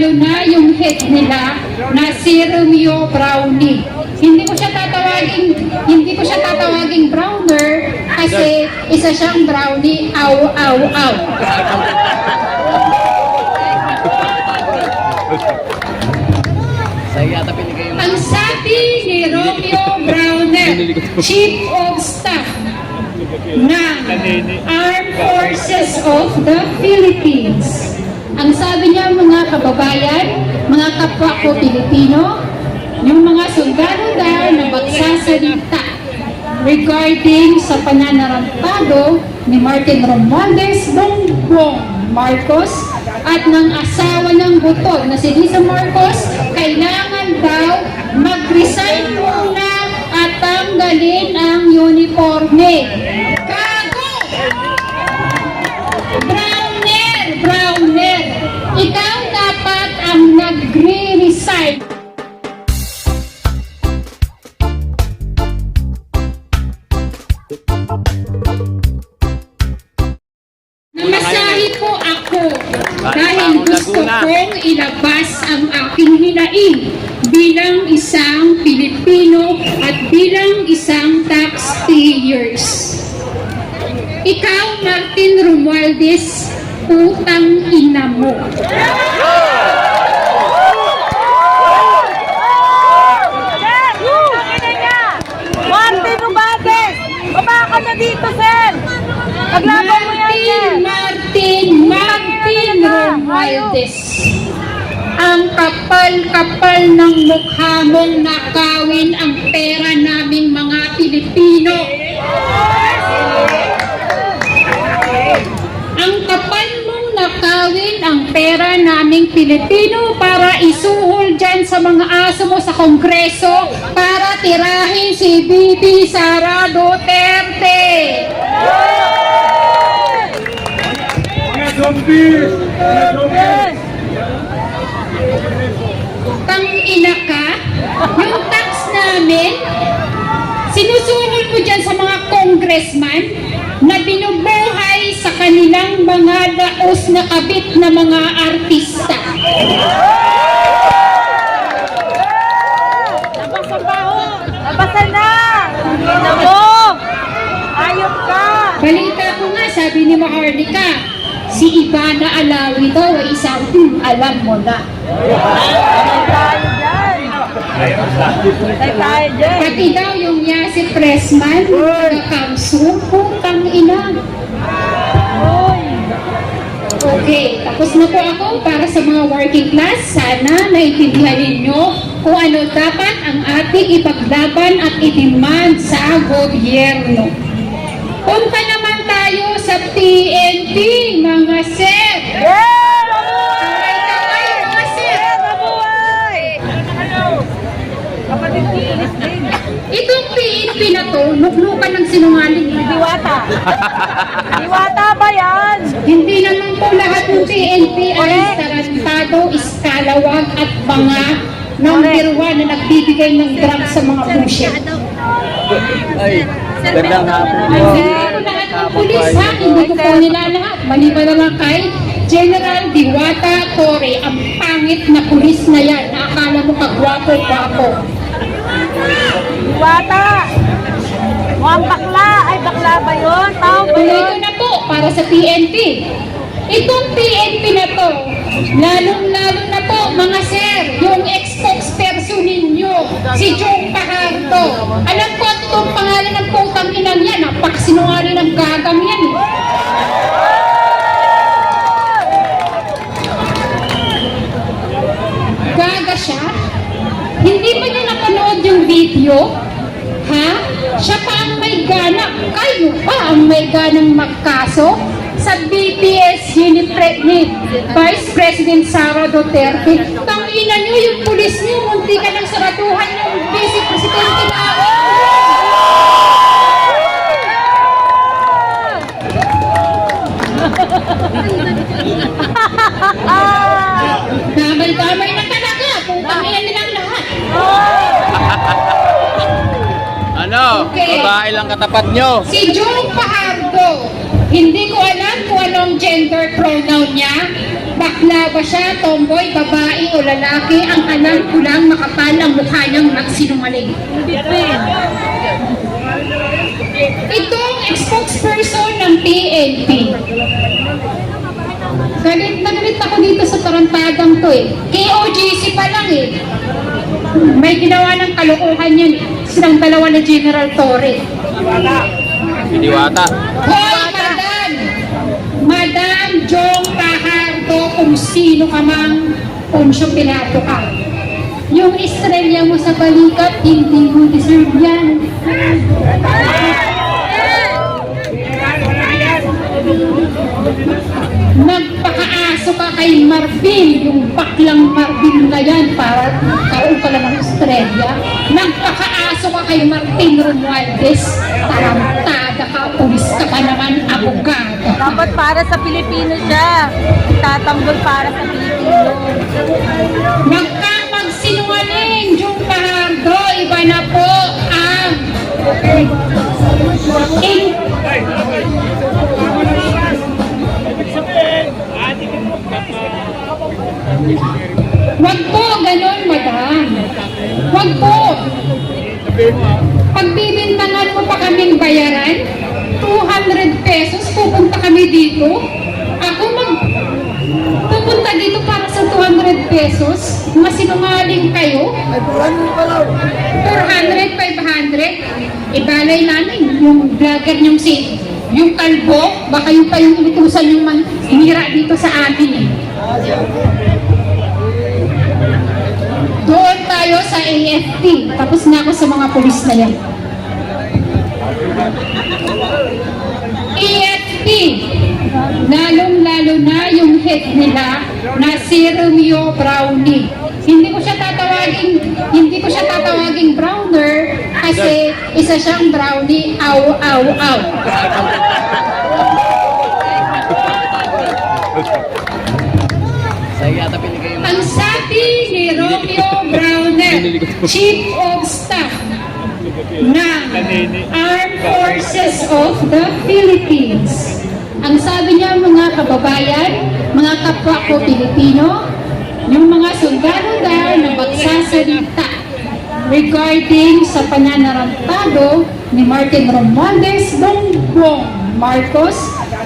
lalo na yung head nila na si Romeo Brownie. Hindi ko siya tatawaging browner kasi isa siyang brownie, aw, aw, aw. Ang sabi ni Romeo Browner, Chief of Staff ng Armed Forces of the Philippines. Ang sabi niya, mga kababayan, mga kapwa ko Pilipino, yung mga sundalo daw na magsasalita regarding sa pananarantado ni Martin Romualdez Bongbong Marcos at ng asawa ng butod na si Lisa Marcos, kailangan daw mag-resign muna at tanggalin ang uniforme. Gago! Browner, ikaw dapat ang nagre-resign. Namasahe po ako dahil gusto kong ilabas ang aking hinaing bilang isang Pilipino at bilang isang taxpayers. Ikaw, Martin Romualdez, putang ina mo. Martin Romualdez! Baba ka na dito, sir! Paglaban mo yan, sir! Martin Romualdez. Ang kapal-kapal ng mukha mong nakawin ang pera naming mga Pilipino. Ang kapal mong nakawin ang pera naming Pilipino para isuhol dyan sa mga aso mo sa Kongreso para tirahin si Bibi Sara Duterte. Tang-ina ka, yung tax namin, sinusuhol mo dyan sa mga congressman na binubuhay sa kanilang mga daos na kabit na mga artista. Labasan ba ho? Labasan na! Ina mo! Ayop ka! Balita ko nga, sabi ni Maharlika, si Ivana Alawi daw ay isang alam mo na. Tayo dyan! Tayo dyan! Pati daw yung Yasi Pressman, nagkakamso, putang ina. Okay, tapos na po ako para sa mga working class. Sana naintindihan ninyo kung ano dapat ang ating ipaglaban at i-demand sa gobyerno. Punta naman tayo sa PNP, mga sir. Yeah! Kaway, mga sir. Mabuhay! Kapatid ni Inis din. Itong PNP na to, nuknukan ng sinungaling. Diwata. Diwata ba yan? Hindi naman po lahat ng PNP ay tarantado, iskalawag at mga number 1 na nagbibigay ng drugs sa mga pusher. Ay, gandang hapon po. Hindi ko lahat ng pulis ha, hindi ko po nila lahat. Maliban na lang kay General Diwata Torre, ang pangit na pulis na yan. Akala mo kagwapo-gwapo. Diwata! Mukhang bakla! Ay, bakla ba yun? Tao ba Tuloy yun? ko na po para sa PNP. Itong PNP na to, lalong-lalo na po mga sir, yung ex-spokesperson ninyo, si Jong Pajardo. Alam ko at itong pangalan ng putang inang yan, napakasinungaling ng gagam yan. Gaga siya? Hindi ba niyo napanood yung video? Ha? Siya pa ang may gana. Kayo pa ang may ganang magkaso sa BPS ni Vice President Sara Duterte. Tangina niyo yung pulis niyo, munti ka ng saratuhan yung Vice Presidente namin. Damay-damay na talaga. Putang ina nilang lahat. Ano? Okay. Babae lang katapat nyo. Si Jong Pajardo, Hindi ko alam kung anong gender pronoun niya. Bakla ba siya, tomboy, babae o lalaki? Ang alam ko lang makapal ang mukha niyang magsinungaling. Itong spokesperson ng PNP. Galit na galit ako dito sa tarantadang to eh. KOGC pa lang eh. May ginawa ng kalokohan yan eh. Silang dalawa na General Torre. Diwata. Hoy, Madam! Madam Jong Fajardo, kung sino ka mang Poncio Pilato ka. Yung estrella mo sa balikat, hindi mo deserve yan. Nagpakaaso ka kay Marvin, yung baklang Marvin na yan, para kaon ka lang ng estrella. Nagpakaaso ka kay Martin Romualdez, tarantada ka, pulis ka pa naman, abogado. Dapat para sa Pilipino siya. Tatanggol para sa Pilipino. Magkapagsinungaling, Jung Fajardo, iba na po ang Wag po, ganon, madam. Wag po. Pagbibintangan mo pa kaming bayaran, 200 pesos, pupunta kami dito. Ako pupunta dito para sa 200 pesos. Masinungaling kayo. 400, 500. Ibalay namin yung vlogger niyong yung kalbo, baka yung pa yung inutusan yung manira dito sa amin eh. Doon tayo sa AFP. Tapos na ako sa mga pulis na yan. AFP. Lalong-lalo na yung head nila na si Romeo Brownie. Hindi ko siya tatawaging browner kasi isa siyang brownie, aw, aw, aw. Ang sabi ni Romeo Browner, Chief of Staff ng Armed Forces of the Philippines. Ang sabi niya, mga kababayan, mga kapwa ko Pilipino, yung mga sundalo daw na magsasalita regarding sa pananarantado ni Martin Romualdez, Bongbong Marcos,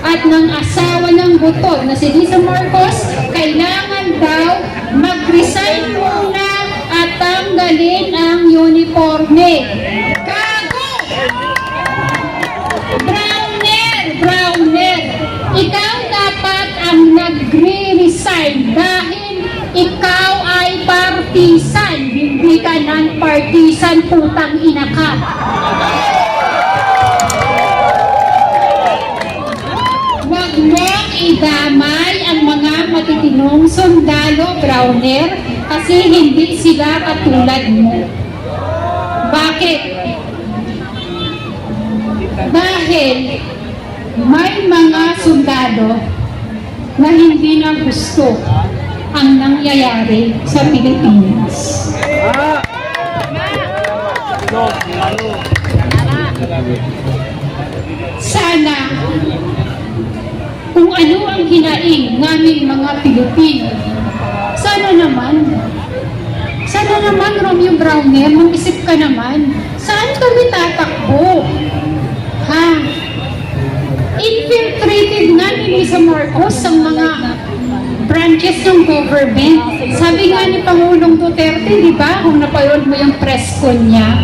at ng asawa ng butod na si Lisa Marcos, kailangan daw mag-resign muna at tanggalin ang uniforme. Kago! Browner, ikaw dapat ang nagre-resign dahil ikaw ay partisan, hindi ka non-partisan, putang ina ka. Huwag mong idamay ang mga matitinong sundalo, Browner, kasi hindi sila katulad mo. Bakit? Dahil may mga sundalo na hindi na gusto ang nangyayari sa Pilipinas. Sana kung ano ang hinaing naming mga Pilipino, sana naman, Romeo Browner, mag-isip ka naman, saan kami tatakbo? Ha? Infiltrated nga ni Lisa Marcos ang mga branches ng government. Sabi nga ni Pangulong Duterte, di ba, kung napanood mo yung press con niya,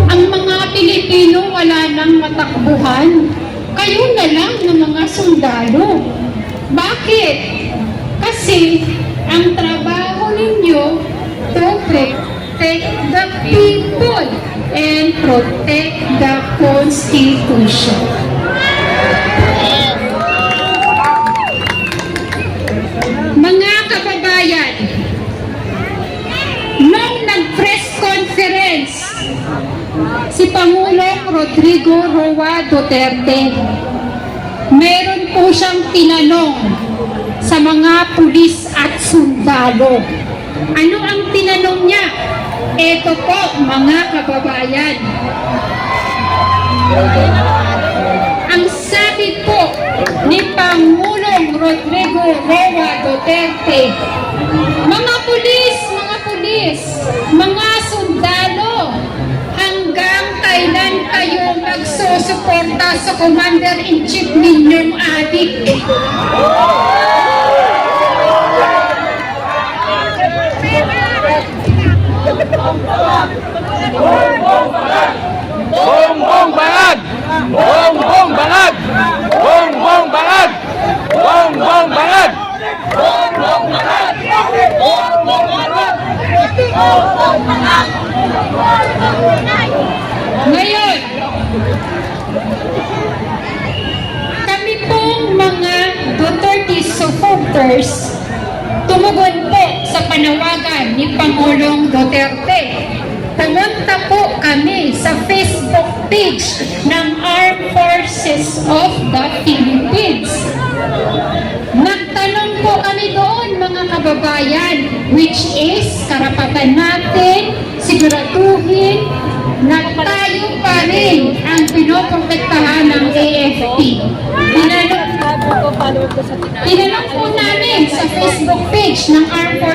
ang mga Pilipino wala nang matakbuhan. Kayo na lang ng mga sundalo. Bakit? Kasi ang trabaho ninyo to protect the people and protect the Constitution. Mga kababayan, nung nag-press conference si Pangulong Rodrigo Roa Duterte, meron po siyang tinanong sa mga pulis at sundalo. Ano ang tinanong niya? Ito po, mga kababayan. Ang sabi ni Pangulong Rodrigo Roa Duterte. Mga pulis, mga sundalo, hanggang kailan kayo magsusuporta sa Commander-in-Chief ninyong adik? Bongbong bangag! Bongbong bangag! Bongbong bangag! Bongbong bangag! Ngayon, kami pong mga Duterte supporters tumugon po sa panawagan ni Pangulong Duterte. Pumunta po kami sa Facebook page ng Armed Forces of the Philippines. Nagtanong po kami doon, mga kababayan, which is karapatan natin siguraduhin na tayo pa rin ang pinoprotektahan ng AFP. Tinanong po namin sa Facebook page ng Armed Forces